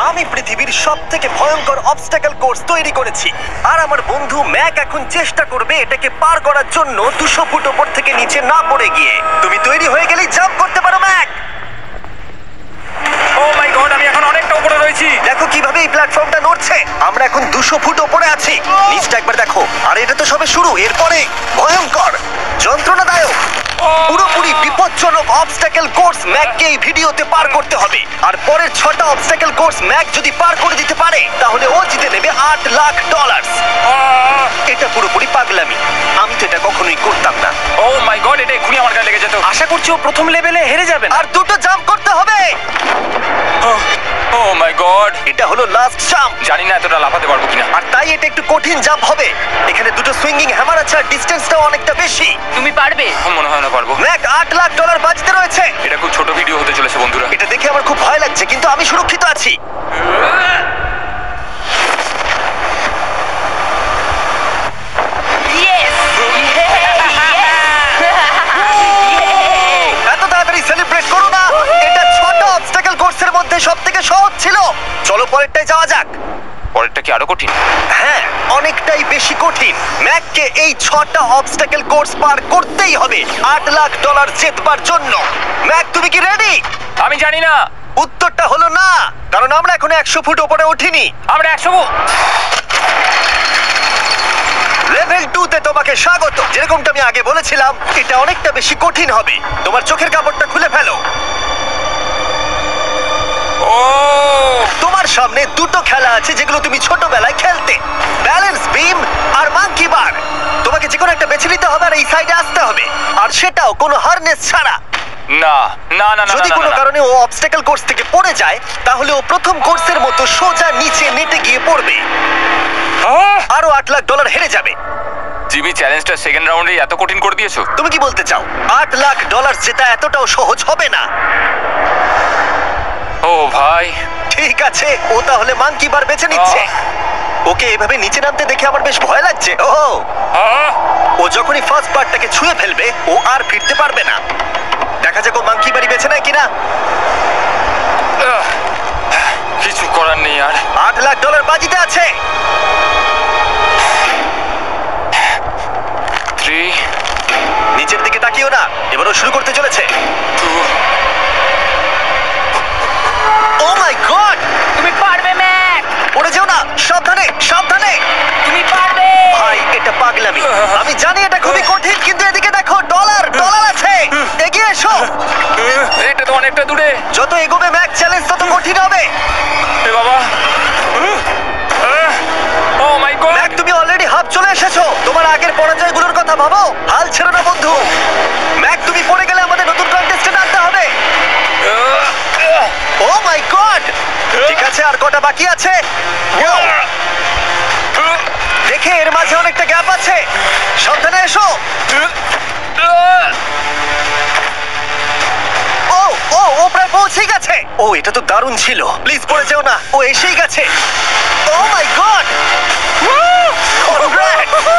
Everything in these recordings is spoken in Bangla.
আমি পৃথিবীর সবথেকে ভয়ঙ্কর অবস্টাকেল কোর্স তৈরি করেছি, আর আমার বন্ধু ম্যাক এখন চেষ্টা করবে এটাকে পার করার জন্য 200 ফুট ওপর থেকে নিচে না পড়ে গিয়ে। তুমি তৈরি হয়ে গেলেই জাম্প করতে পারো ম্যাক। ও মাই গড, আমি এখন অনেকটা উপরে রয়েছি। দেখো কিভাবে এই প্ল্যাটফর্মটা নড়ছে। আমরা এখন 200 ফুট ওপরে আছি। নিচটা একবার দেখো। আর এটা তো সবে শুরু, এরপরে ভয়ঙ্কর, যন্ত্রণাদায়ক, পুরোপুরি বিপজ্জনক অবস্টাকেল কোর্স ম্যাককে এই ভিডিওতে পার করতে হবে। আর পরের 6টা অবস্টাকেল কোর্স ম্যাক যদি পার করে দিতে পারে তাহলে ও জিতে নেবে $8 লাখ। এটা পুরোপুরি পাগলামি, আমি তো এটা কখনোই করতাম না। ও মাই গড, এটা এক্ষুনি আমার গায়ে লেগে যেত। আশা করছি ও প্রথম লেভেলে হেরে যাবে না। আর 2টো জাম্প করতে হবে। ও মাই গড, এটা হলো লাস্ট জাম্প। জানি না এতটা লাফাতে পারবো কিনা। আর তাই এটা একটু কঠিন জাম্প হবে। এখানে 2টো সুইঙ্গিং হ্যামার আছে আর ডিসটেন্সটাও অনেকটা বেশি। তুমি পারবে। মনে হয় না পারবো। ম্যাক $8 লাখ বাজিতে রয়েছে। এটা খুব ছোট ভিডিও হতে চলেছে বন্ধুরা। এটা দেখে আমার খুব ভয় লাগছে, কিন্তু আমি সুরক্ষিত আছি। এত তাড়াতাড়ি সেলিব্রেট করো না। এটা 6টা অবস্টাকেল কোর্সের মধ্যে সবথেকে সহজ ছিল। চলো পরেরটায় যাওয়া যাক। পরেরটা কি আরো কঠিন? হ্যাঁ, অনেকটাই বেশি কঠিন। ম্যাককে এই 6টা অবস্টাকেল কোর্স পার করতেই হবে $8 লাখ জেতবার জন্য। ম্যাক, তুমি কি রেডি? আমি জানি না। উত্তরটা হলো না, কারণ আমরা এখন 100 ফুট উপরে উঠিনি। আমরা 100 লেভেল 2 তে তোমাকে স্বাগত। যেরকমটা আমি আগে বলেছিলাম, এটা অনেকটা বেশি কঠিন হবে। তোমার চোখের কাপড়টা খুলে ফেলো। ও তোমার সামনে 2টো খেলা আছে যেগুলো তুমি ছোটবেলায় খেলতে, ব্যালেন্স বিম আর মাঙ্কি বার। তোমাকে যে কোনো একটা বেছে নিতে হবে আর এই সাইডে আসতে হবে, আর সেটাও কোনো হারনেস ছাড়া। না না না না। যদি কোনো কারণে ও অবস্টাকেল কোর্স থেকে পড়ে যায় তাহলে ও প্রথম কোর্সের মতো সোজা নিচে নেটে গিয়ে পড়বে, আরো $8 লাখ হেরে যাবে। জিমি, চ্যালেঞ্জটা সেকেন্ড রাউন্ডে এত কঠিন করে দিয়েছো। তুমি কি বলতে চাও $8 লাখ জেতা এতটাও সহজ হবে না? ও ভাই, ঠিক আছে, ও তাহলে মাঙ্কি বার বেছে নিচ্ছে। ওকে এভাবে নিচে নামতে দেখে আমার বেশ ভয় লাগছে। ও যখনই ফার্স্ট পার্টটাকে ছুঁয়ে ফেলবে ও আর ফিরতে পারবে না। দেখা যাক ও মাঙ্কি বাড়ি বেছে নেয় কিনা। কিছু করার নেই আর। $8 লাখ বাজিতে আছে। 3 নিচের দিকে তাকিও না, এবার ও শুরু করতে চলেছে। 2 ও মাই গড, তুমি পারবে ম্যাক। পড়ে যেও না, সাবধানে সাবধানে। তুমি পারবে। ভাই, এটা পাগলামি। আমি জানি এটা খুবই কঠিন, কিন্তু এদিকে দেখো, ডলার আছে। এগিয়ে এসো। এটা তো অনেকটা দূরে। যত এগোবে ম্যাক চ্যালেঞ্জ তত কঠিন হবে। এ বাবা, ও মাই গড। ম্যাক, তুমি অলরেডি হাফ চলে এসেছো। তোমার আগের পরাজয়গুলোর কথা ভাবো, হাল ছেড়ো না বন্ধু। ম্যাক, তুমি পড়ে গেলে আমাদের নতুন কন্টেস্টেন্ট আনতে হবে। ও মাই গড, ঠিক আছে, আর কটা বাকি আছে? Wow! দেখে এর মাঝে অনেকটা গ্যাপ আছে। সাবধানে এসো। ও ও ও প্রায় পৌঁছেই গেছে। ও, এটা তো দারুণ ছিল। প্লিজ পড়ে যেও না, ও এসেই গেছে। ও মাই গড,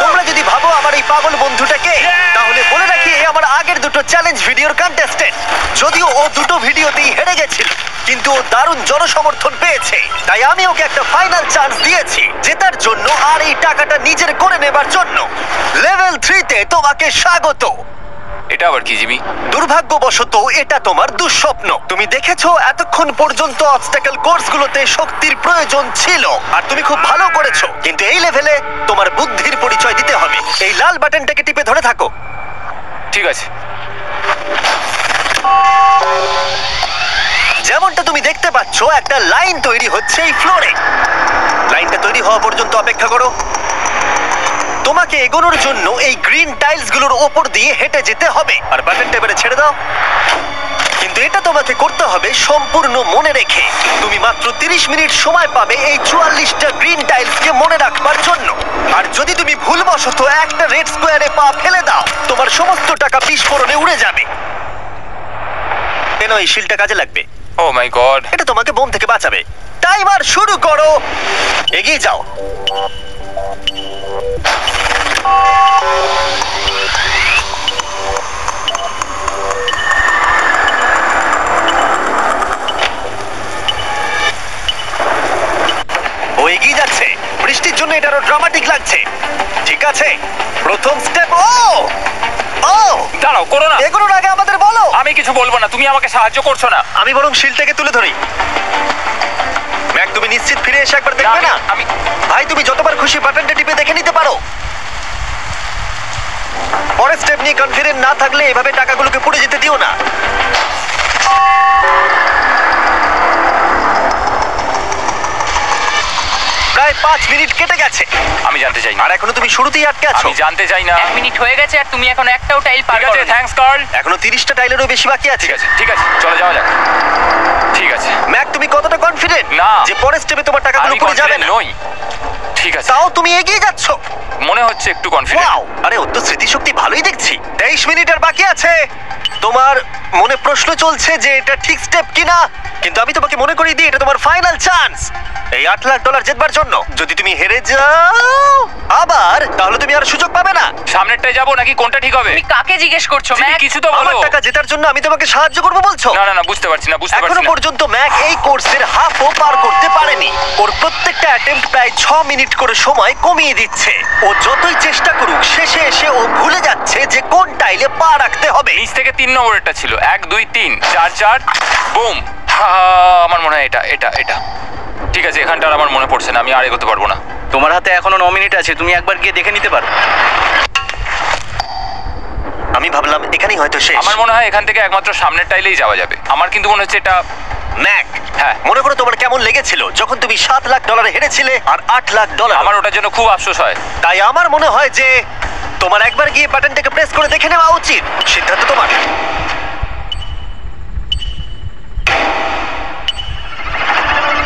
তোমরা যদি ভাবো আমার এই পাগল বন্ধুটাকে, তাহলে বলে রাখি এ আমার আগের 2টো চ্যালেঞ্জ ভিডিওর কন্টেস্টেন্ট। যদিও ও 2টো ভিডিওতেই হেরে গেছিল, কিন্তু ও দারুণ জনসমর্থন পেয়েছে। তাই আমি ওকে একটা ফাইনাল চান্স দিয়েছি জেতার জন্য আর এই টাকাটা নিজের করে নেবার জন্য। লেভেল 3 তে তোমাকে স্বাগত। এটা আবার কি জিমি? দুর্ভাগ্যবশত এটা তোমার দুঃস্বপ্ন। তুমি দেখেছো এতক্ষণ পর্যন্ত অবস্টাকেল কোর্সগুলোতে শক্তির প্রয়োজন ছিল, আর তুমি খুব ভালো করেছো। কিন্তু এই লেভেলে তোমার বুদ্ধির পরিচয় দিতে হবে। এই লাল বাটনটাকে টিপে ধরে থাকো। ঠিক আছে। যেমনটা তুমি দেখতে পাচ্ছ, একটা লাইন তৈরি হচ্ছে এই ফ্লোরে। লাইনটা তৈরি হওয়া পর্যন্ত অপেক্ষা করো। তোমাকে এগোনোর জন্য এই গ্রিন টাইলস গুলোর ওপর দিয়ে হেঁটে যেতে হবে। আর বাটনটা এবারে ছেড়ে দাও। কিন্তু এটা তোমাকে করতে হবে সম্পূর্ণ মনে রেখে। তুমি মাত্র 30 মিনিট সময় পাবে এই 44টা গ্রিন টাইলসকে মনে রাখবার জন্য। আর যদি তুমি ভুলবশত একটা রেড স্কোয়ারে পা ফেলে দাও, তোমার সমস্ত টাকা বিস্ফোরণে উড়ে যাবে। কেন এই শিলটা কাজে লাগবে। ও মাই গড, এটা তোমাকে বোম থেকে বাঁচাবে। টাইমার শুরু করো, এগিয়ে যাও। এগিয়ে যাচ্ছে। বৃষ্টির জন্য এটা আরো ড্রামাটিক লাগছে। ঠিক আছে, প্রথম স্টেপ। ও ও দাঁড়াও, করো না। এগুলোর আগে আমাদের বলো। আমি কিছু বলবো না, তুমি আমাকে সাহায্য করছো না। আমি বরং শিলটাকে তুলে ধরি। ম্যাক, তুমি নিশ্চিত ফিরে এসে একবার দেখবে না? আমি ভাই, তুমি যতবার খুশি বাটনটা টিপে দেখে নিতে পারো। পরের স্টেপ নিয়ে কনফিডেন্ট না থাকলে এভাবে টাকাগুলোকে পুড়ে যেতে দিও না। প্রায় 5 মিনিট কেটে গেছে আমি জানতে চাই না। আর এখনো তুমি শুরুতেই আটকে আছো। আমি জানতে চাই না। 1 মিনিট হয়ে গেছে আর তুমি এখন একটাও টাইল পার ঠিক আছে, করোনি। Thanks Carl. এখনো 30টা টাইলেরও বেশি বাকি আছে। ঠিক আছে, ঠিক আছে, চলে যাওয়া যাক। ঠিক আছে, ম্যাক, তুমি কতটা কনফিডেন্ট না। যে পরের স্টেপে তোমার টাকাগুলো আমি পুড়ে যাবে কনফিডেন্ট না? নই। ঠিক আছে, তাও তুমি এগিয়ে যাচ্ছ। মনে হচ্ছে একটু কনফিডেন্ট। ওয়াও, আরে ওর তো স্মৃতিশক্তি ভালোই দেখছি। 23 মিনিট আর বাকি আছে। তোমার মনে প্রশ্ন চলছে যে এটা ঠিক স্টেপ কিনা, কিন্তু আমি তোমাকে মনে করিয়ে দিই এটা তোমার ফাইনাল চান্স এই $8 লাখ জেতবার জন্য। যদি তুমি হেরে যাও আবার, তাহলে তুমি আর সুযোগ পাবে না। সামনেরটায় যাবো নাকি কোনটা ঠিক হবে? তুমি কাকে জিজ্ঞেস করছো জিমি, ম্যাক? কিছু তো আমার বলো। টাকা জেতার জন্য আমি তোমাকে সাহায্য করবো বলছো? না না না, বুঝতে পারছি না, বুঝতে এখনো পারছি না। পর্যন্ত ম্যাক এই কোর্সের হাফও পার করতে পারেনি। ওর প্রত্যেকটা অ্যাটেম্প্ট প্রায় 6 মিনিট করে সময় কমিয়ে দিচ্ছে। ও যতই চেষ্টা করুক, শেষে এসে ও ভুলে যাচ্ছে যে কোন টাইলে পা রাখতে হবে। নিচ থেকে 3 নম্বরেরটা ছিল 1 2 3 4 4 বুম। আমার মনে হয় এটা এটা এটা ঠিক আছে। এখানটা আর আমার মনে পড়ছে না, আমি আর এগোতে পারবো না। তোমার হাতে এখনো 9 মিনিট আছে, তুমি একবার গিয়ে দেখে নিতে পারো। আমি ভাবলাম এখানেই হয়তো শেষ। আমার মনে হয় এখান থেকে একমাত্র সামনের টাইলেই যাওয়া যাবে। আমার কিন্তু মনে হচ্ছে এটা। ম্যাক, হ্যাঁ। মনে করো তোমার কেমন লেগেছিল যখন তুমি $7 লাখ হেরেছিলে আর $8 লাখ। আমার ওটার জন্য খুব আফসোস হয়। তাই আমার মনে হয় যে তোমার একবার গিয়ে বাটনটাকে প্রেস করে দেখে নেওয়া উচিত। সিদ্ধান্ত তোমার।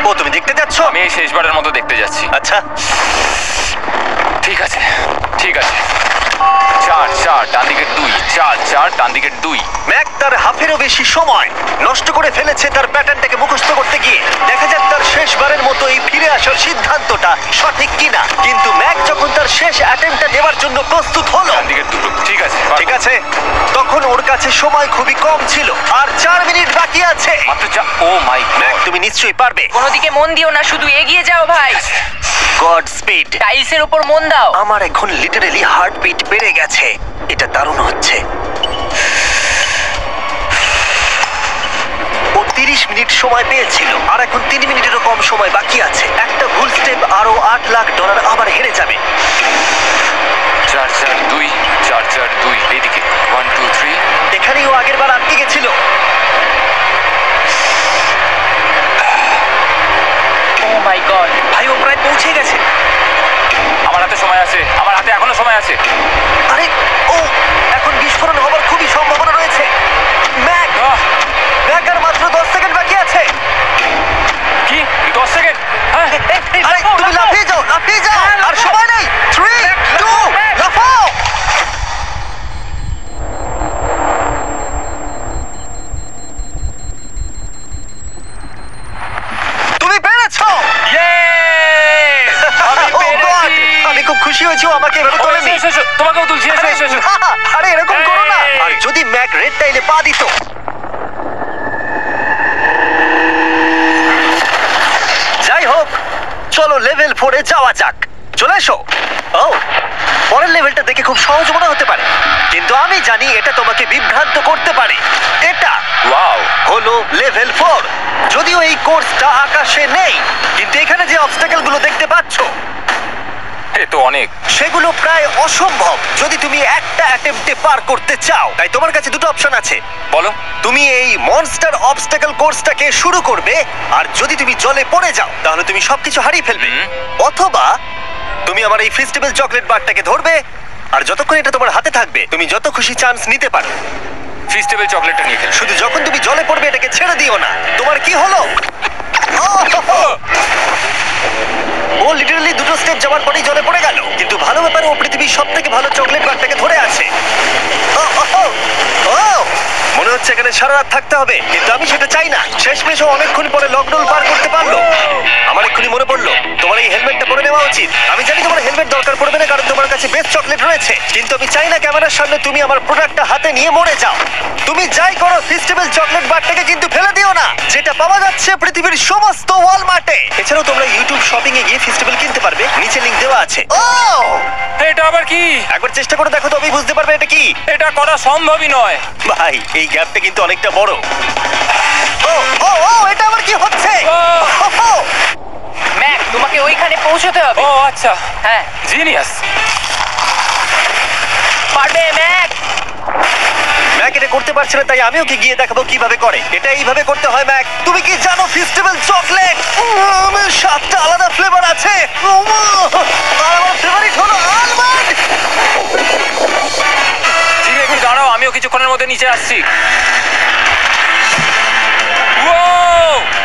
ও, তুমি দেখতে যাচ্ছ? আমি এই শেষবারের মতো দেখতে যাচ্ছি। আচ্ছা, ঠিক আছে, ঠিক আছে। 4 4 ডান দিকের 2 4 4 ডান দিকের 2। ম্যাক তার হাফেরও বেশি সময় নষ্ট করে ফেলেছে তার প্যাটার্নটাকে মুখস্থ করতে গিয়ে। দেখা যাক তার শেষবারের মতো এই ফিরে আসার সিদ্ধান্তটা সঠিক কিনা। কিন্তু ম্যাক যখন তার শেষ অ্যাটেম্পটা নেবার জন্য প্রস্তুত হলো, ডান দিকের 2। ঠিক আছে, ঠিক আছে, তখন ওর কাছে সময় খুবই কম ছিল আর 4 মিনিট বাকি আছে। মাত্র ও মাই ম্যাক, গড। তুমি নিশ্চয়ই পারবে। কোনো দিকে মন দিও না, শুধু এগিয়ে যাও ভাই। God speed. টাইলসের উপর মন দাও। আমার এখন লিটারালি হার্টবিট বেড়ে গেছে। এটা দারুণ হচ্ছে। ও 30 মিনিট সময় পেয়েছিল আর এখন 3 মিনিটেরও কম সময় বাকি আছে। একটা ভুল স্টেপ আরো $8 লাখ আবার হেরে যাবে। 4 4 2 4 4 2 এইদিকে 1 2 3। এখানেই ও আগের বার আটকে গেছিল। ও মাই গড। ভাই, ও প্রায় পৌঁছে গেছে। আমার হাতে সময় আছে, আমার হাতে এখনো সময় আছে। আরে, ও এখন বিস্ফোরণ হবার খুবই সম্ভাবনা রয়েছে। ম্যাক, ম্যাক আর মাত্র 10 সেকেন্ড বাকি আছে। কি 10 সেকেন্ড? হ্যাঁ, আরে তুমি লাফিয়ে যাও, লাফিয়ে যাও। আর সময় নেই। 3 2 লাফাও। তুমি পেরেছো। Yes! আমি Oh God! পেরেছি। আমি খুব খুশি হয়েছি ও আমাকে এভাবে ও, তোলেনি। এসো, এসো, তোমাকেও তুলছি, এসো, এসো, এসো। আরে এরকম করো না। এই। আর যদি ম্যাক রেড টাইলে পা দিত। যাই হোক, চলো লেভেল 4 এ যাওয়া যাক। চলে এসো। ও, পরের লেভেলটা দেখে খুব সহজ মনে হতে পারে, কিন্তু আমি জানি এটা তোমাকে বিভ্রান্ত করতে পারে। এটা ওয়াও, হলো লেভেল 4। যদিও এই কোর্সটা আকাশে নেই, কিন্তু এখানে যে অবস্টাকেল গুলো দেখতে পাচ্ছো এ তো অনেক। সেগুলো প্রায় অসম্ভব যদি তুমি একটা অ্যাটেম্পটে পার করতে চাও। তাই তোমার কাছে দুটো অপশন আছে। বলো। তুমি এই মনস্টার অবস্টাকেল কোর্সটাকে শুরু করবে, আর যদি তুমি জলে পড়ে যাও তাহলে তুমি সবকিছু হারিয়ে ফেলবে। অথবা তুমি আমার এই ফেস্টিভ্যাল চকলেট বারটাকে ধরবে, আর যতক্ষণ এটা তোমার হাতে থাকবে তুমি যত খুশি চান্স নিতে পারো। ফিস্টেবল চকলেটটা নিয়ে খেলো। শুধু যখন তুমি জলে পড়বে এটাকে ছেড়ে দিও না। তোমার কি হলো? ও লিটারালি দুটো স্টেপ যাওয়ার পরেই জলে পড়ে গেল। কিন্তু ভালো ব্যাপার, ও পৃথিবীর সবথেকে ভালো চকলেট বারটাকে ধরে আছে। মনে হচ্ছে এখানে সারা রাত থাকতে হবে, কিন্তু আমি সেটা চাই না। শেষমেশ ও অনেকক্ষণ পরে লকডাউন পার করতে পারলো। আমার এক্ষুনি মনে পড়লো তোমার এই হেলমেটটা পরে নেওয়া উচিত। আমি জানি তোমার হেলমেট দরকার পড়বে না, কারণ তোমার কাছে বেস্ট চকলেট রয়েছে, কিন্তু আমি চাই না ক্যামেরার সামনে তুমি আমার প্রোডাক্টটা হাতে নিয়ে মরে যাও। তুমি যাই করো, ফেস্টিভ্যাল চকলেট বারটাকে কিন্তু ফেলে দিও না, যেটা পাওয়া যাচ্ছে পৃথিবীর সমস্ত ওয়ালমার্টে। এছাড়াও তোমরা ইউটিউব শপিং এ গিয়ে ফেস্টিভ্যাল কিনতে পারবে, নিচে লিংক দেওয়া আছে। ও এটা আবার কি? একবার চেষ্টা করে দেখো, তবেই বুঝতে পারবে এটা কি। এটা করা সম্ভবই নয়। ভাই এই গ্যাপটা কিন্তু অনেকটা বড়। ও ও ও, এটা আবার কি হচ্ছে? ও! ও, ম্যাক, তোমাকে ওইখানে পৌঁছতে হবে। ও আচ্ছা, হ্যাঁ, জিনিয়াস। পারবে ম্যাক। ম্যাক এটা করতে পারছে না, তাই আমি ওকে গিয়ে দেখাবো কিভাবে করে। এটা এইভাবে করতে হয় ম্যাক। তুমি কি জানো ফেস্টিভ্যাল চকলেট 7টা আলাদা ফ্লেভার আছে? আর আমার ফেভারিট হলো আলমন্ড। জিমি একটু দাঁড়াও, আমিও কিছুক্ষণের মধ্যে নিচে আসছি। ও!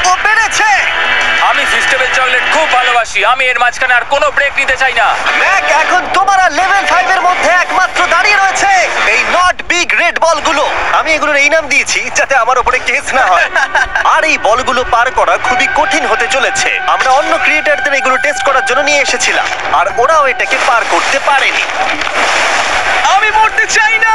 ও পেরেছে। আমি ফেস্টিভ্যাল চকলেট খুব ভালোবাসি। আমি এর মাঝখানে আর কোনো ব্রেক নিতে চাই না। ম্যাক এখন তোমার আর লেভেল 5 এর মধ্যে একমাত্র দাঁড়িয়ে রয়েছে এই নট বিগ রেড বলগুলো। আমি এগুলোর এই নাম দিয়েছি যাতে আমার উপরে কেস না হয়। আর এই বলগুলো পার করা খুবই কঠিন হতে চলেছে। আমরা অন্য ক্রিয়েটরদের এগুলো টেস্ট করার জন্য নিয়ে এসেছিলাম, আর ওরাও এটাকে পার করতে পারেনি। আমি মরতে চাই না।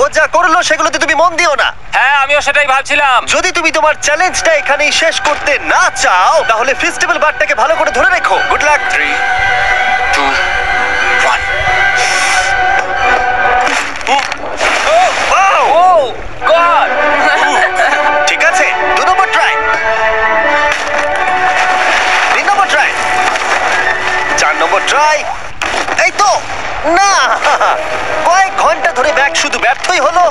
ও যা করলো সেগুলোতে তুমি মন দিও না। হ্যাঁ, আমিও সেটাই ভাবছিলাম। যদি তুমি তোমার চ্যালেঞ্জটা এখানেই শেষ করতে না চাও, তাহলে ফেস্টিভ্যাল বারটাকে ভালো করে ধরে রেখো। Good luck. 3, 2, 1। ও গড। ঠিক আছে, 2 নম্বর ট্রাই, 3 নম্বর ট্রাই, 4 নম্বর ট্রাই। এই তো না, কয়েক ঘন্টা ধরে ব্যাগ শুধু ব্যর্থই হলো,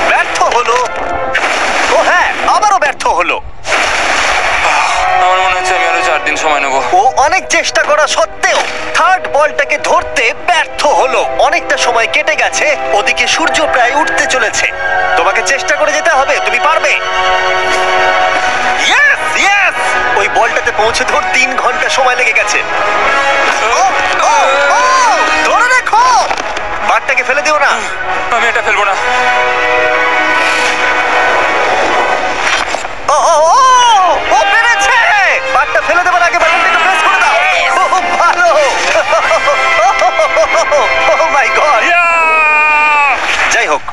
ব্যর্থ হলো। ও হ্যাঁ, আবারও ব্যর্থ হলো। আমার মনে হচ্ছে আমি আরো 4 দিন সময় নেবো। ও অনেক চেষ্টা করা সত্ত্বেও থার্ড বলটাকে ধরতে ব্যর্থ হলো। অনেকটা সময় কেটে গেছে, ওদিকে সূর্য প্রায় উঠতে চলেছে। তোমাকে চেষ্টা করে যেতে হবে, তুমি পারবে। ইয়েস ইয়েস, ওই বলটাতে পৌঁছে ধর 3 ঘন্টা সময় লেগে গেছে। ও, ও, ও, ধরে রেখো, বারটাকে ফেলে দিও না। আমি এটা ফেলবো না। ও ও ও, ও পেরেছে। বারটা ফেলে দেবার আগে বাটনটাকে প্রেস করে দাও। খুব ভালো। ও মাই গড। যাই হোক,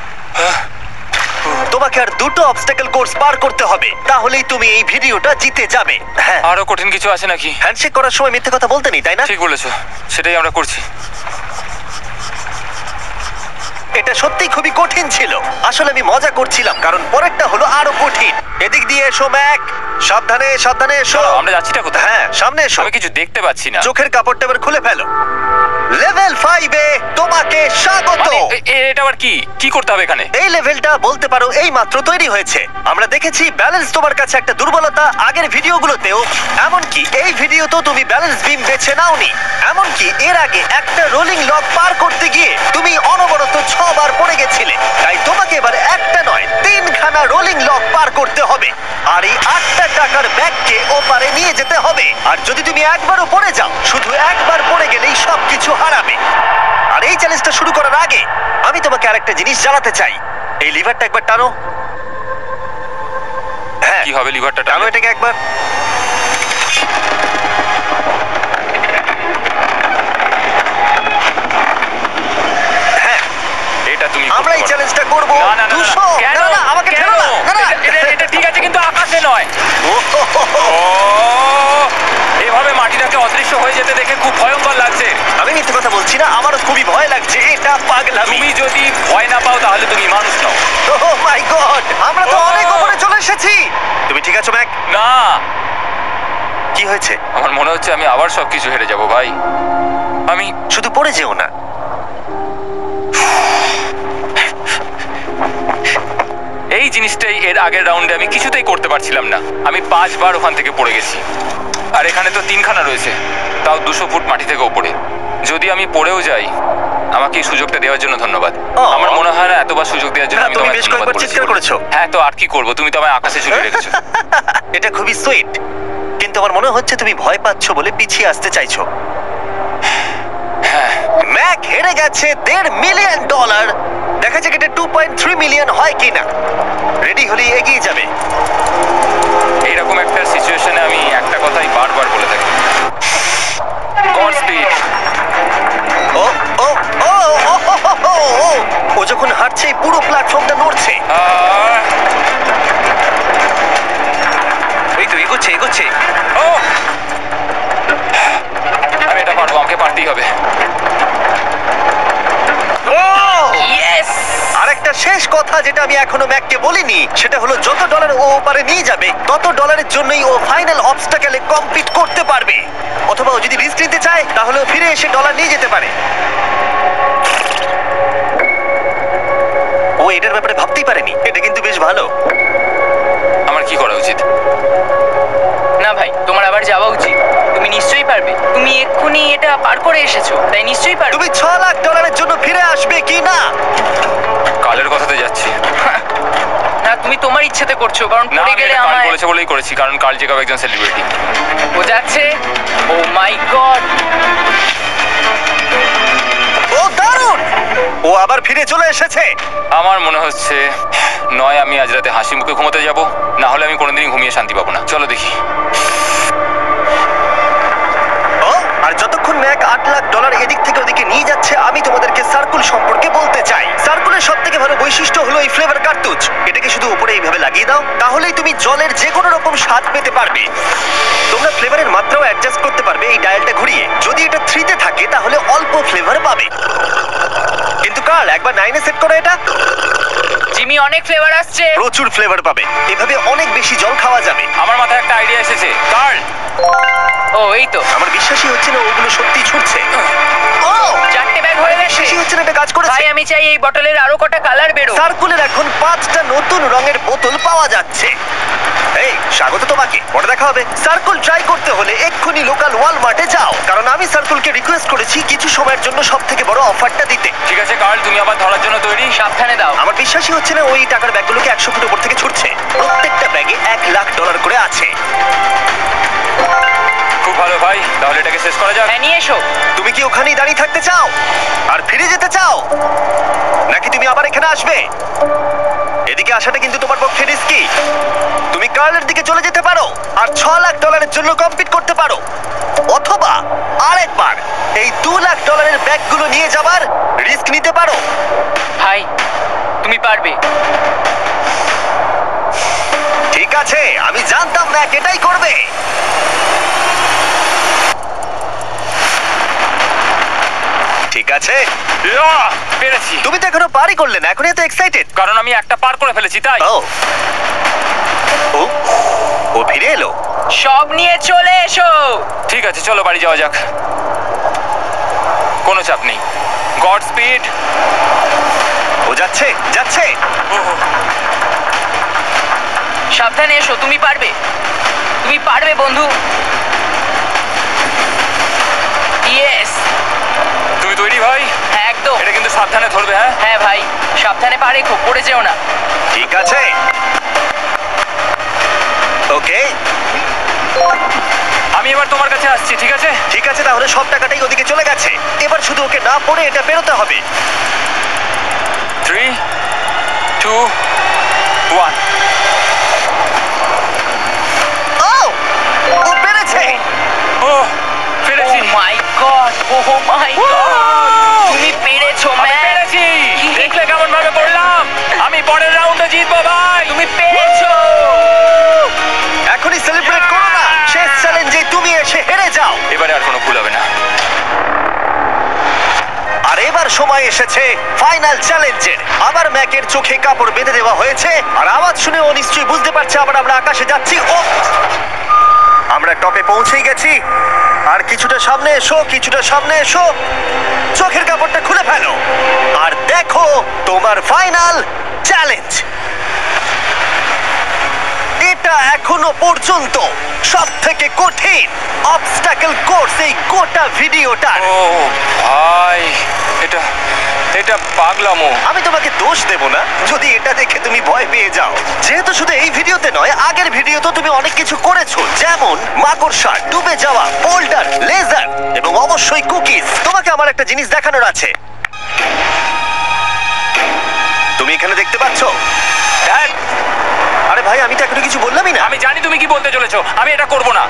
তোমাকে আর 2টো অবস্টাকেল কোর্স পার করতে হবে, তাহলেই তুমি এই ভিডিওটা জিতে যাবে। হ্যাঁ, আরো কঠিন কিছু আছে নাকি? হ্যান্ডশেক করার সময় মিথ্যে কথা বলতে নেই, তাই না? ঠিক বলেছো, সেটাই আমরা করছি। এটা সত্যি খুবই কঠিন ছিল। আসলে আমি মজা করছিলাম, কারণ পরেরটা হলো আরো কঠিন। এদিক দিয়ে এসো ম্যাক, সাবধানে সাবধানে এসো। চলো, আমরা যাচ্ছিটা কোথায়? হ্যাঁ, সামনে এসো। আমি কিছু দেখতে পাচ্ছি না। চোখের কাপড়টা এবার খুলে ফেলো। লেভেল 5 এ তোমাকে স্বাগত। মানে, এটা আবার কি? কি করতে হবে এখানে? এই লেভেলটা বলতে পারো এই মাত্র তৈরি হয়েছে। আমরা দেখেছি ব্যালেন্স তোমার কাছে একটা দুর্বলতা আগের ভিডিওগুলোতেও, এমনকি এই ভিডিওতেও তুমি ব্যালেন্স বিম বেছে নাওনি। এমনকি এর আগে একটা রোলিং লক পার করতে গিয়ে তুমি অনবরত 6 বার পড়ে গেছিলে। তাই তোমাকে এবার একটা নয় 3খানা রোলিং লক পার করতে হবে, আর এই 8টা টাকার ব্যাগকে ওপারে নিয়ে যেতে হবে। আর যদি তুমি একবারও পড়ে যাও, শুধু একবার পড়ে গেলেই সবকিছু হারাবে। আর এই চ্যালেঞ্জটা শুরু করার আগে আমি তোমাকে আরেকটা জিনিস জানাতে চাই। এই লিভারটা একবার টানো। হ্যাঁ, কি হবে লিভারটা? টানো এটাকে একবার। হ্যাঁ, এটা তুমি আমরা এই চ্যালেঞ্জটা করব। না, না, না, 200। কেন? না, না, আমাকে কেন? ঠেলো না। না, না। এটা ঠিক আছে, কিন্তু আকাশে নয়। ও, হো, হো, হো। ও, এভাবে মাটিটাকে অদৃশ্য হয়ে যেতে দেখে খুব ভয়ঙ্কর লাগছে। আমি মিথ্যে কথা বলছি না, আমারও খুবই ভয় লাগছে। এটা পাগলামি। তুমি যদি ভয় না পাও তাহলে তুমি মানুষ নও। ও মাই গড, আমরা তো ও। অনেক উপরে চলে এসেছি। তুমি ঠিক আছো ম্যাক? না, কি হয়েছে? আমার মনে হচ্ছে আমি আবার সবকিছু হেরে যাব ভাই। আমি শুধু পড়ে যেও না। এই জিনিসটাই এর আগের রাউন্ডে আমি কিছুতেই করতে পারছিলাম না। আমি 5 বার ওখান থেকে পড়ে গেছি, আর এখানে তো 3খানা রয়েছে, তাও 200 ফুট মাটি থেকে ওপরে। যদি আমি পড়েও যাই, আমাকে এই সুযোগটা দেওয়ার জন্য ধন্যবাদ। আমার মনে হয় না এতবার সুযোগ দেওয়ার জন্য না, আমি তুমি তোমায় বেশ ধন্যবাদ কয়েকবার বলেছি চিৎকার বলে। করেছো। হ্যাঁ, তো আর কি করব, তুমি তো আমায় আকাশে ঝুলিয়ে রেখেছো। এটা খুবই সুইট, কিন্তু আমার মনে হচ্ছে তুমি ভয় পাচ্ছ বলে পিছিয়ে আসতে চাইছো। হ্যাঁ, ম্যাক হেরে গেছে $1.5 মিলিয়ন। দেখা যাক এটা 2.3 মিলিয়ন হয় কিনা। রেডি হলে এগিয়ে যাবে। এইরকম একটা সিচুয়েশনে আমি একটা কথাই বারবার বলে থাকি, গড স্পিড। ও ও ও ও, ও, ও, ও, ও যখন হাঁটছে এই পুরো প্ল্যাটফর্মটা নড়ছে। এই তো এগোচ্ছে এগোচ্ছে। ও আমি এটা পারবো, আমাকে পারতেই হবে। ইয়েস! আরেকটা শেষ কথা যেটা আমি এখনো ম্যাককে বলিনি, সেটা হলো যত ডলার ও ওপারে নিয়ে যাবে তত ডলারের জন্যই ও ফাইনাল অবস্টাকেলে কমপ্লিট করতে পারবে। অথবা ও যদি রিস্ক নিতে চায় তাহলে ও ফিরে এসে ডলার নিয়ে যেতে পারে। ও এটার ব্যাপারে ভাবতেই পারেনি। এটা কিন্তু বেশ ভালো। আমার কি করা উচিত? না ভাই, তোমার আবার যাওয়া উচিত। তুমি নিশ্চয়ই পারবে। তুমি এক্ষুনি এটা পার করে এসেছো, তাই নিশ্চয়ই পারবে। তুমি $6 লাখ জন্য ফিরে আসবে কি না? কালের কথাতে যাচ্ছি। না, তুমি তোমার ইচ্ছেতে করছো, কারণ না, পড়ে আমি গেলে এটা কাল আমায়। বলেছে বলেই করেছি, কারণ কাল জেকাব একজন সেলিব্রিটি। ও যাচ্ছে। ও মাই গড! ও দারুণ! ও আবার ফিরে চলে এসেছে। আমার মনে হচ্ছে নয় আমি আজ রাতে হাসি মুখে ঘুমোতে যাব, না হলে আমি কোনোদিনই ঘুমিয়ে শান্তি পাবো না। চলো দেখি। ও আর যতক্ষণ ম্যাক $8 লাখ এদিক থেকে ওদিকে নিয়ে যাচ্ছে, আমি তোমাদেরকে সার্কুল সম্পর্কে বলতে চাই। সার্কুলের সব থেকে ভালো বৈশিষ্ট্য হলো এই ফ্লেভার কার্তুজ। এটাকে শুধু উপরে এইভাবে লাগিয়ে দাও, তাহলেই তুমি জলের যে কোনো রকম স্বাদ পেতে পারবে। তোমরা ফ্লেভারের মাত্রাও অ্যাডজাস্ট করতে পারবে এই ডায়ালটা ঘুরিয়ে। যদি এটা 3-তে থাকে তাহলে অল্প ফ্লেভার পাবে, কিন্তু কাল একবার 9-এ সেট করো এটা। জিমি, অনেক ফ্লেভার আসছে। প্রচুর ফ্লেভার পাবে, এভাবে অনেক বেশি জল খাওয়া যাবে। আমার মাথায় একটা আইডিয়া এসেছে, কার্ল। ও এই তো, আমার বিশ্বাসই হচ্ছে না ওগুলো সত্যি ছুটছে। ও 4টে ব্যাগ হয়ে গেছে। বিশ্বাসই হচ্ছে না এটা কাজ করেছে। ভাই, আমি চাই এই বটলের আরো কটা কালার বেরো। সার্কুলের এখন 5টা নতুন রঙের বোতল পাওয়া যাচ্ছে। এই স্বাগত তোমাকে, পরে দেখা হবে। সার্কুল ট্রাই করতে হলে এক্ষুনি লোকাল ওয়ালমার্টে যাও, কারণ আমি সার্কুলকে রিকোয়েস্ট করেছি কিছু সময়ের জন্য সব থেকে বড় অফারটা দিতে। ঠিক আছে কার্ল, তুমি আবার ধরার জন্য তৈরি? সাবধানে দাও। আমার বিশ্বাসই হচ্ছে না ওই টাকার ব্যাগগুলোকে 100 ফুট উপর থেকে ছুটছে। প্রত্যেকটা ব্যাগে $1 লাখ করে আছে। খুব ভালো ভাই, তাহলে এটাকে শেষ করা যাক। হ্যাঁ, নিয়ে এসো। তুমি কি ওখানেই দাঁড়িয়ে থাকতে চাও আর ফিরে যেতে চাও, নাকি তুমি আবার এখানে আসবে? এদিকে আসাটা কিন্তু তোমার পক্ষে রিস্কি। তুমি কার্লের দিকে চলে যেতে পারো আর $6 লাখ জন্য কম্পিট করতে পারো, অথবা আরেকবার এই $2 লাখ ব্যাগগুলো নিয়ে যাবার রিস্ক নিতে পারো। ভাই, তুমি পারবে। ঠিক আছে, আমি জানতাম না এটাই করবে। ঠিক আছে, ইয়াহ! পেরেছি। তুমি তো এখনো পারই করলে না, এখন এত এক্সাইটেড। কারণ আমি একটা পার করে ফেলেছি তাই। ও ও ও ফিরে এলো। সব নিয়ে চলে এসো। ঠিক আছে, চলো বাড়ি যাওয়া যাক। কোনো চাপ নেই। God speed. ও যাচ্ছে যাচ্ছে। সাবধানে এসো, তুমি পারবে। তুমি পারবে বন্ধু। ইয়েস! তুমি তৈরি ভাই? হ্যাঁ, একদম। এটা কিন্তু সাবধানে ধরবে। হ্যাঁ হ্যাঁ ভাই, সাবধানে পারে, খুব পড়ে যেও না। ঠিক আছে, ওকে আমি এবার তোমার কাছে আসছি, ঠিক আছে? ঠিক আছে, তাহলে সব টাকাটাই ওদিকে চলে গেছে। এবার শুধু ওকে না পড়ে এটা বেরোতে হবে। 3, 2, 1। ও ও পেরেছে। ও পেরেছি। ও মাই গড! ও মাই গড! তুমি পেরেছো আমি ম্যান! পেরেছি। দেখলে কেমন ভাবে করলাম? আমি পরের রাউন্ডে জিতবো ভাই। তুমি পেরেছো! এখনই সেলিব্রেট করো না, শেষ চ্যালেঞ্জে তুমি এসে হেরে যাও। এবারে আর কোনো ভুল হবে না। আর এবার সময় এসেছে ফাইনাল চ্যালেঞ্জের। আবার ম্যাকের চোখে কাপড় বেঁধে দেওয়া হয়েছে, আর আওয়াজ শুনে ও নিশ্চয়ই বুঝতে পারছে আবার আমরা আকাশে যাচ্ছি। ও আমরা টপে পৌঁছেই গেছি। আর কিছুটা সামনে এসো, কিছুটা সামনে এসো। চোখের কাপড়টা খুলে ফেলো আর দেখো তোমার ফাইনাল চ্যালেঞ্জ। এটা এখনো পর্যন্ত সব থেকে কঠিন অবস্টাকেল কোর্স এই গোটা ভিডিওটা। ও ভাই, এটা এটা পাগলামো। আমি তোমাকে দোষ দেব না যদি এটা দেখে তুমি ভয় পেয়ে যাও, যেহেতু শুধু এই ভিডিওতে নয়, আগের ভিডিওতে তুমি অনেক কিছু করেছো, যেমন মাকড়সা, ডুবে যাওয়া, বোল্ডার, লেজার এবং অবশ্যই কুকিজ। তোমাকে আমার একটা জিনিস দেখানোর আছে। তুমি এখানে দেখতে পাচ্ছো? আরে ভাই, আমি তো এখনো কিছু বললামই না। আমি জানি তুমি কি বলতে চলেছো, আমি এটা করব না।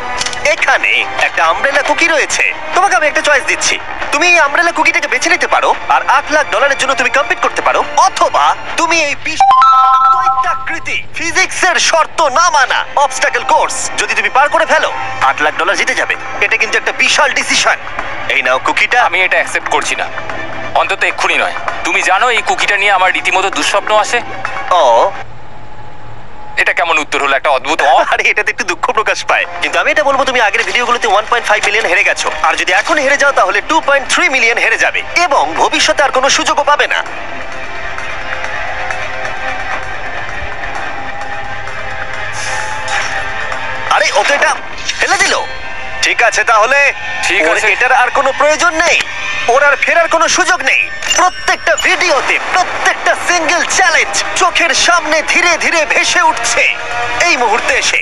এখানে একটা আমব্রেলা কুকি রয়েছে। তোমাকে আমি একটা চয়েস দিচ্ছি, তুমি এই আমব্রেলা কুকিটাকে বেছে নিতে পারো আর $8,00,000 জন্য তুমি কম্পিট করতে পারো, অথবা তুমি এই দৈত্যাকৃতি ফিজিক্সের শর্ত না মানা অবস্টাকল কোর্স যদি তুমি পার করে ফেলো $8,00,000 জিতে যাবে। এটা কিন্তু একটা বিশাল ডিসিশন। এই নাও কুকিটা। আমি এটা অ্যাকসেপ্ট করছি না, অন্তত এক্ষুনি নয়। তুমি জানো এই কুকিটা নিয়ে আমার রীতিমতো দুঃস্বপ্ন আসে। ও, এটা কেমন উত্তর হলো, একটা অদ্ভুত আরে এটাতে একটু দুঃখ প্রকাশ পায়, কিন্তু আমি এটা বলবো তুমি আগের ভিডিওগুলোতে 1.5 মিলিয়ন হেরে গেছো, আর যদি এখন হেরে যাও তাহলে 2.3 মিলিয়ন হেরে যাবে এবং ভবিষ্যতে আর কোনো সুযোগও পাবে না। আরে ও তো এটা ফেলে দিল। ঠিক আছে, তাহলে ঠিক ওর আছে। এটার আর কোনো প্রয়োজন নেই, ওর আর ফেরার কোনো সুযোগ নেই। প্রত্যেকটা ভিডিওতে প্রত্যেকটা সিঙ্গেল চ্যালেঞ্জ চোখের সামনে ধীরে ধীরে ভেসে উঠছে এই মুহূর্তে এসে।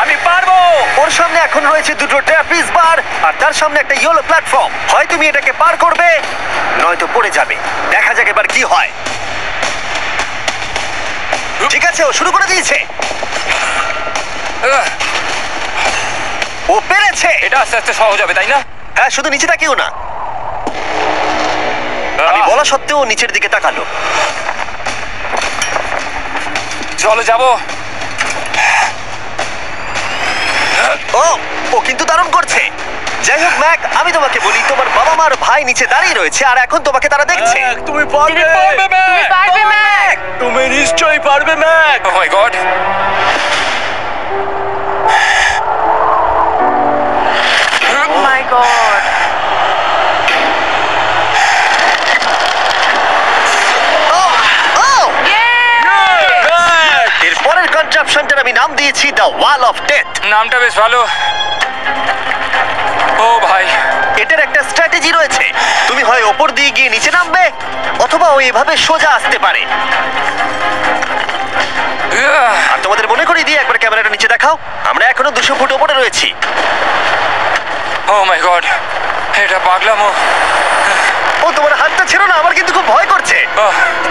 আমি পারবো। ওর সামনে এখন রয়েছে দুটো ট্র্যাপিজ বার আর তার সামনে একটা ইয়েলো প্ল্যাটফর্ম। হয় তুমি এটাকে পার করবে নয়তো পড়ে যাবে। দেখা যাক এবার কি হয়। ঠিক আছে, ও শুরু করে দিয়েছে, আহ, ও পেরেছে। এটা আস্তে আস্তে সহজ হবে, তাই না? হ্যাঁ, শুধু নিচে তাকিও না। আমি বলা সত্ত্বেও ও নিচের দিকে তাকালো। চলো যাবো। ও ও কিন্তু দারুণ করছে। যাই হোক ম্যাক, আমি তোমাকে বলি তোমার বাবা মার ভাই নিচে দাঁড়িয়ে রয়েছে আর এখন তোমাকে তারা দেখছে। তুমি পারবে। তুমি পারবে ম্যাক। তুমি নিশ্চয়ই পারবে ম্যাক। ও মাই গড। ও মাই গড। এর পরের কনট্রাপশনটার আমি নাম দিয়েছি দ্য ওয়াল অফ ডেথ। নামটা বেশ ভালো। ও ভাই, এটার একটা স্ট্র্যাটেজি রয়েছে, তুমি হয় ওপর দিয়ে গিয়ে নিচে নামবে অথবা ও এভাবে সোজা আসতে পারে। আর তোমাদের মনে করিয়ে দিয়ে একবার ক্যামেরাটা নিচে দেখাও, আমরা এখনো 200 ফুট ওপরে রয়েছি। ও মাই গড, এটা পাগলামো। ও তোমার হাতটা ছেড়ো না, আমার কিন্তু খুব ভয় করছে।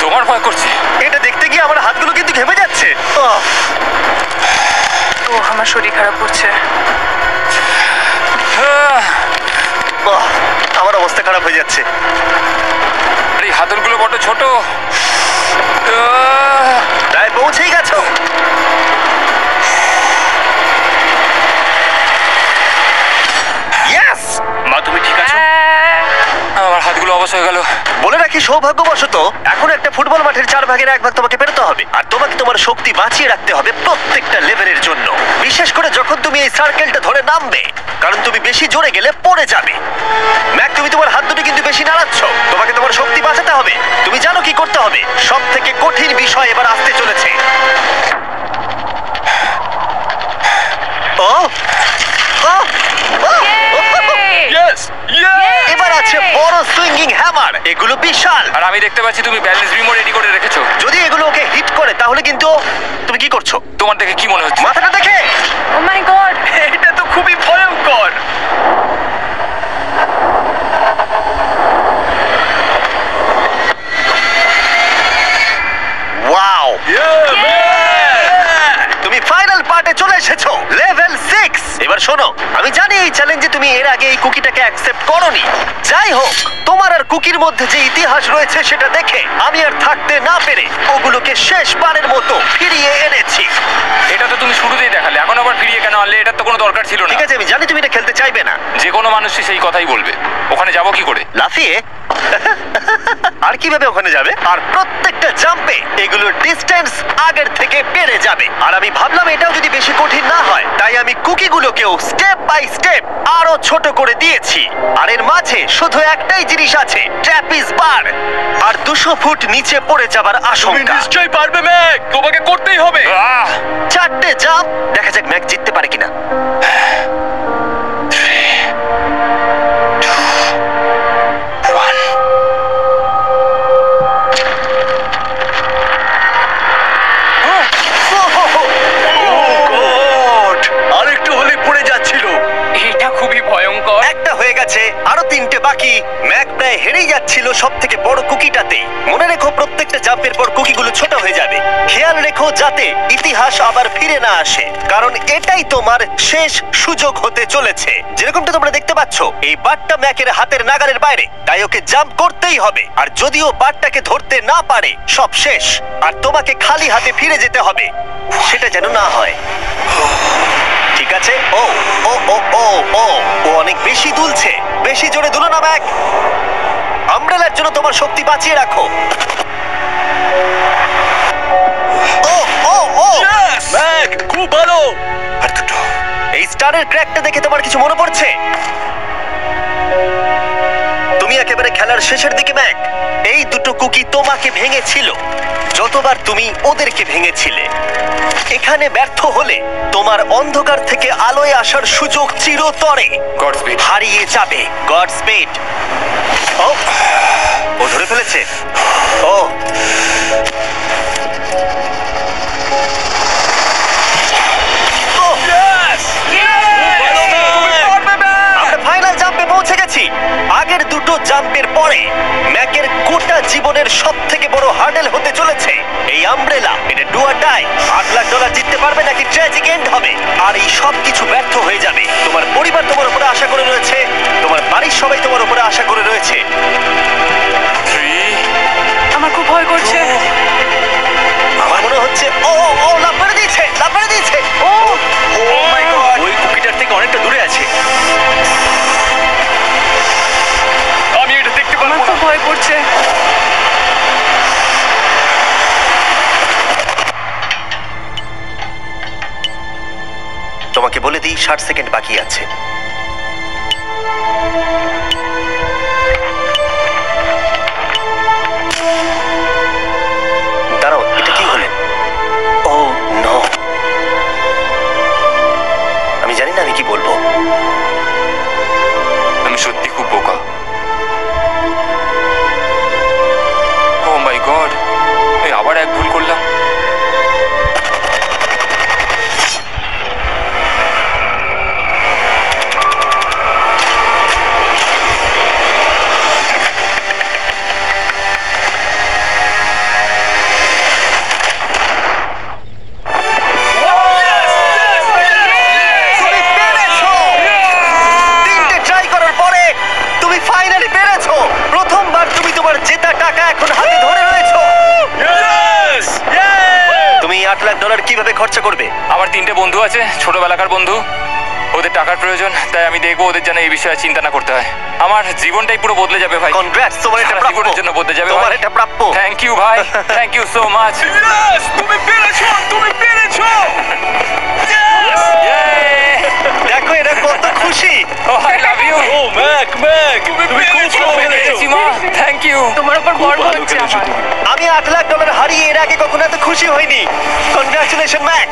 তোমার ভয় করছে? এটা দেখতে গিয়ে আমার হাতগুলো কিন্তু ঘেমে যাচ্ছে। ও আমার শরীর খারাপ করছে। আমার অবস্থা খারাপ হয়ে যাচ্ছে। আরে এই হাতলগুলো বড় ছোট। প্রায় পৌঁছেই গেছো। ইয়েস! মা তুমি ঠিক আছো? আমার হাতগুলো অবশ হয়ে গেল। বলে রাখি, সৌভাগ্যবশত এখন একটা ফুটবল মাঠের 4 ভাগের 1 ভাগ তোমাকে পেরোতে হবে, আর তোমাকে তোমার শক্তি বাঁচিয়ে রাখতে হবে প্রত্যেকটা লেভেলের জন্য, বিশেষ করে যখন তুমি এই সার্কেলটা ধরে নামবে, কারণ তুমি বেশি জোরে গেলে পড়ে যাবে। ম্যাক, তুমি তোমার হাত দুটো কিন্তু বেশি নাড়াচ্ছ, তোমাকে তোমার শক্তি বাঁচাতে হবে। তুমি জানো কি করতে হবে। সব থেকে কঠিন বিষয় এবার আসতে চলেছে। ও ও ও! ইয়েস! এবার আছে বড় সুইঙ্গিং হ্যামার, এগুলো বিশাল। আর আমি দেখতে পাচ্ছি তুমি ব্যালেন্স বিমও রেডি করে রেখেছো। যদি এগুলো ওকে হিট করে তাহলে কিন্তু তুমি কি করছো? তোমার দেখে কি মনে হচ্ছে? মাথাটা দেখে ও মাই গড। এটা তো খুবই ভয়ঙ্কর। ওয়াও, তুমি ফাইনাল পার্টে চলে এসেছো, লেভেল 6। এবার শোনো, আমি জানি এই চ্যালেঞ্জে তুমি এর আগে এই কুকিটাকে অ্যাকসেপ্ট করোনি। যাই হোক, তোমার আর কুকির মধ্যে যে ইতিহাস রয়েছে সেটা দেখে আমি আর থাকতে না পেরে ওগুলোকে শেষবারের মতো ফিরিয়ে এনেছি। এটা তো তুমি শুরুতেই দেখালে, এখন আবার ফিরিয়ে কেন আনলে? এটার তো কোনো দরকার ছিল না। ঠিক আছে, আমি জানি তুমি এটা খেলতে চাইবে না। যে কোনো মানুষই সেই কথাই বলবে। ওখানে যাবো কি করে? লাফিয়ে? আর কিভাবে ওখানে যাবে? আর প্রত্যেকটা জাম্পে এগুলোর ডিস্টেন্স আগের থেকে বেড়ে যাবে। আর আমি ভাবলাম এটাও যদি বেশি কঠিন না হয়, তাই আমি কুকিগুলোকেও স্টেপ বাই স্টেপ আরো ছোট করে দিয়েছি। আর এর মাঝে শুধু একটাই জিনিস আছে, ট্র্যাপিজ বার, আর 200 ফুট নিচে পড়ে যাবার তুমি আশঙ্কা। নিশ্চয়ই পারবে ম্যাক, তোমাকে করতেই হবে। 4টে জাম্প, দেখা যাক ম্যাক জিততে পারে কিনা। জাম্পের পর কুকিগুলো ছোট হয়ে যাবে। খেয়াল রেখো যাতে ইতিহাস আবার ফিরে না আসে, কারণ এটাই তোমার শেষ সুযোগ হতে চলেছে। যেরকমটা তোমরা দেখতে পাচ্ছ, এই বারটা ম্যাকের হাতের নাগালের বাইরে, তাই ওকে জাম্প করতেই হবে। আর যদিও বারটাকে ধরতে না পারে, সব শেষ। আর তোমাকে খালি হাতে ফিরে যেতে হবে, সেটা যেন না হয়। ঠিক আছে। ও ও ও ও ও ও অনেক বেশি দুলছে। বেশি জোরে দুলো না ম্যাক। আমব্রেলার জন্য তোমার শক্তি বাঁচিয়ে রাখো। ও ও ও ম্যাক, খুব ভালো। আর দুটো। এই স্টারের ক্র্যাকটা দেখে তোমার কিছু মনে পড়ছে? তুমি একেবারে খেলার শেষের দিকে ম্যাক। এই দুটো কুকি তোমাকে ভেঙেছিল যতবার তুমি ওদেরকে ভেঙেছিলে। এখানে ব্যর্থ হলে তোমার অন্ধকার থেকে আলোয় আসার সুযোগ চিরতরে গডস্পিড। হারিয়ে যাবে। God speed. ও ও ধরে ফেলেছে। ও ও, আমরা ফাইনাল জাম্পে পৌঁছে গেছি। আগের দুটো জাম্পের পরে ম্যাকের গোটা জীবনের সব থেকে বড় হার্ডেল হতে চলেছে এই আমব্রেলা। এটা ডু অর ডাই। $8 লাখ জিততে পারবে নাকি ট্র্যাজিক এন্ড হবে। আর এই সব কিছু ব্যর্থ হয়ে যাবে। তোমার পরিবার তোমার উপরে আশা করে রয়েছে, তোমার বাড়ির সবাই তোমার উপরে আশা করে রয়েছে। 3 আমার খুব ভয় করছে। আমার মনে হচ্ছে ও ও, ও লাফ মেরে দিয়েছে, লাফ মেরে দিয়েছে। ও ও মাই গড, ওই কুকিটার থেকে অনেকটা দূরে আছে। আমি এটা দেখতে আমার পারবো খুব না। ভয় করছে। তোমাকে বলে দিই 60 সেকেন্ড বাকি আছে। দাঁড়াও, এটা কি হলো? ও নো, আমি জানি না আমি কি বলবো। আমি সত্যি খুব বোকা। ও মাই গড, আমি আবার এক ভুল করলাম। তুমি পেরেছো! 3টে ট্রাই করার পরে তুমি ফাইনালি পেরেছো। প্রথমবার তুমি তোমার জেতা টাকা এখন হাতে ধরে রয়েছো। Yes! তুমি $8 লাখ কিভাবে খরচা করবে? আমার 3টে বন্ধু আছে, ছোটবেলাকার বন্ধু। ওদের টাকার প্রয়োজন, তাই আমি দেখবো ওদের যেন এই বিষয়ে চিন্তা না করতে হয়। আমার জীবনটাই পুরো বদলে যাবে ভাই। কনগ্রাটস, তোমার এটা সারা প্রাপ্য। জীবনের জন্য বদলে যাবে তোমার ভাই। এটা প্রাপ্য। থ্যাংক ইউ ভাই, thank you so much. Yes! তুমি পেরেছো! তুমি পেরেছো! দেখো এরা কত খুশি। I love you. ও ম্যাক, ম্যাক, তুমি খুব ভালো পেরেছো। মা, থ্যাংক ইউ। তোমার উপর গর্ব ভালো হচ্ছে খেলেছো আমার। তুমি। আমি $8 লাখ হারিয়ে এর আগে কখনো এত খুশি হইনি। Congratulation Mac.